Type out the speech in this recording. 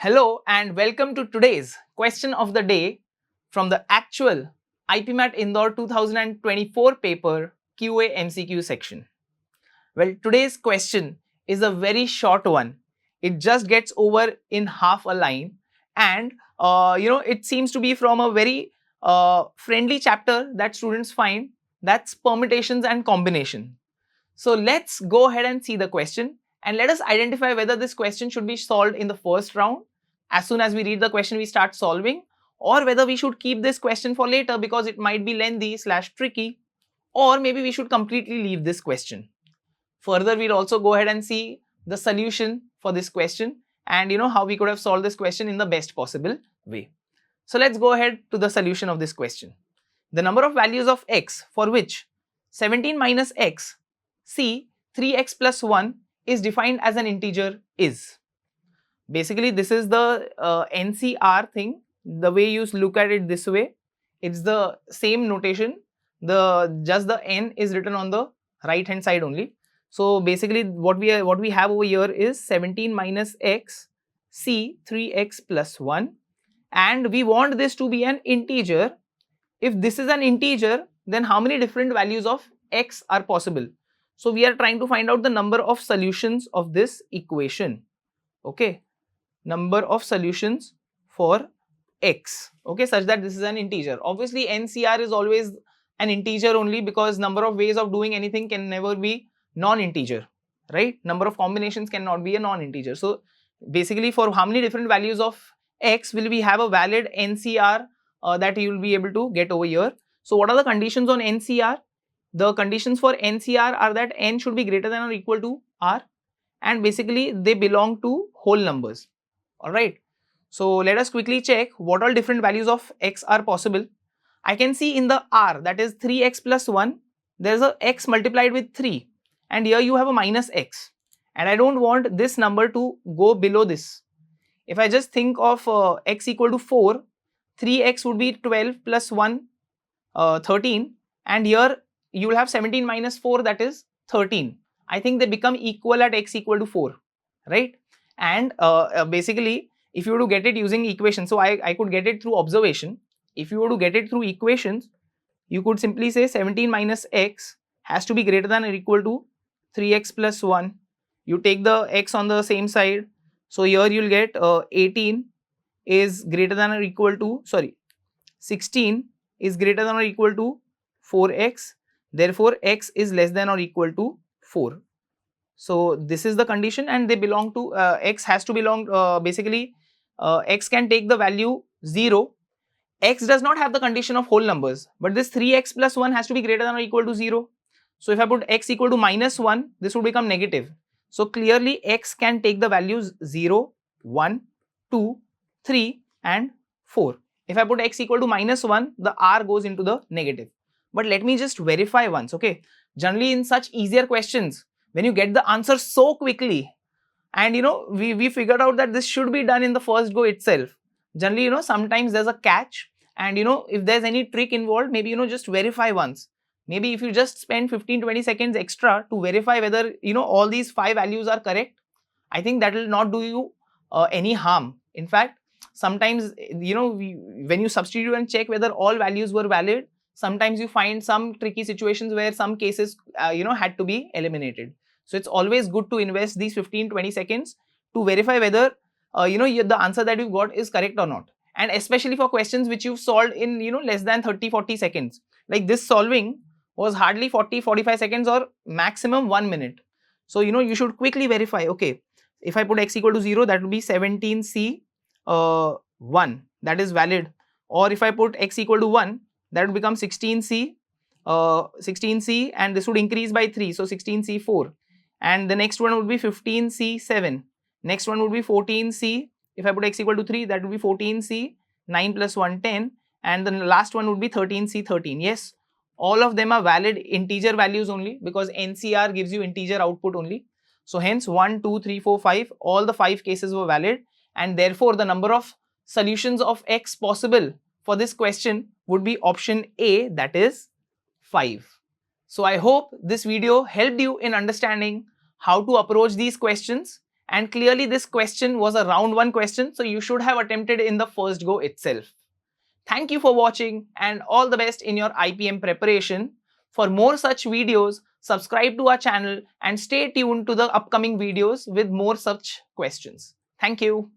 Hello and welcome to today's question of the day from the actual IPMAT Indore 2024 paper QA MCQ section. Well, today's question is a very short one. It just gets over in half a line and it seems to be from a very friendly chapter that students find, that's permutations and combination. So let's go ahead and see the question and let us identify whether this question should be solved in the first round. As soon as we read the question, we start solving, or whether we should keep this question for later because it might be lengthy / tricky, or maybe we should completely leave this question. Further, we'll also go ahead and see the solution for this question and how we could have solved this question in the best possible way. So let's go ahead to the solution of this question. The number of values of x for which 17 minus x, c 3x plus 1 is defined as an integer is. Basically, this is the NCR thing. The way you look at it this way, it's the same notation. Just the n is written on the right hand side only. So basically, what we have over here is 17 minus x, c 3x plus 1, and we want this to be an integer. If this is an integer, then how many different values of x are possible? So we are trying to find out the number of solutions of this equation. Okay, number of solutions for x, okay, such that this is an integer. Obviously NCR is always an integer only because number of ways of doing anything can never be non-integer, right? Number of combinations cannot be a non-integer. So basically, for how many different values of x will we have a valid NCR that you will be able to get over here. So what are the conditions on NCR? The conditions for NCR are that n should be greater than or equal to r, and basically they belong to whole numbers. Alright, so let us quickly check what all different values of x are possible. I can see in the r, that is 3x plus 1, there is a x multiplied with 3, and here you have a minus x, and I don't want this number to go below this. If I just think of x equal to 4, 3x would be 12 plus 1, 13, and here you will have 17 minus 4, that is 13. I think they become equal at x equal to 4, right? And basically, if you were to get it using equation, so I could get it through observation. If you were to get it through equations, you could simply say 17 minus x has to be greater than or equal to 3x plus 1. You take the x on the same side, so here you'll get 18 is greater than or equal to, 16 is greater than or equal to 4x. Therefore, x is less than or equal to 4. So this is the condition, and they belong to x has to belong basically x can take the value 0. X does not have the condition of whole numbers, but this 3x plus 1 has to be greater than or equal to 0. So if I put x equal to minus 1, this would become negative. So clearly x can take the values 0, 1, 2, 3 and 4. If I put x equal to minus 1, the r goes into the negative. But let me just verify once, okay? Generally in such easier questions, when you get the answer so quickly, and we figured out that this should be done in the first go itself. Generally, sometimes there's a catch, and if there's any trick involved, maybe just verify once. Maybe if you just spend 15-20 seconds extra to verify whether all these 5 values are correct, I think that will not do you any harm. In fact, sometimes when you substitute and check whether all values were valid, sometimes you find some tricky situations where some cases had to be eliminated. So it's always good to invest these 15-20 seconds to verify whether the answer that you got is correct or not. And especially for questions which you've solved in less than 30-40 seconds. Like this solving was hardly 40-45 seconds or maximum 1 minute. So you should quickly verify, okay, if I put x equal to 0, that will be 17c 1, that is valid. Or if I put x equal to 1, that would become 16c and this would increase by 3, so 16c 4. And the next one would be 15c 7. Next one would be 14c. If I put x equal to 3, that would be 14c 9 plus 1 10, and the last one would be 13c 13. Yes, all of them are valid integer values only because NCR gives you integer output only. So hence 1, 2, 3, 4, 5, all the 5 cases were valid, and therefore the number of solutions of x possible for this question would be option A, that is 5. So I hope this video helped you in understanding how to approach these questions, And clearly this question was a round 1 question, so you should have attempted in the first go itself. Thank you for watching and all the best in your IPM preparation. For more such videos, subscribe to our channel and stay tuned to the upcoming videos with more such questions. Thank you.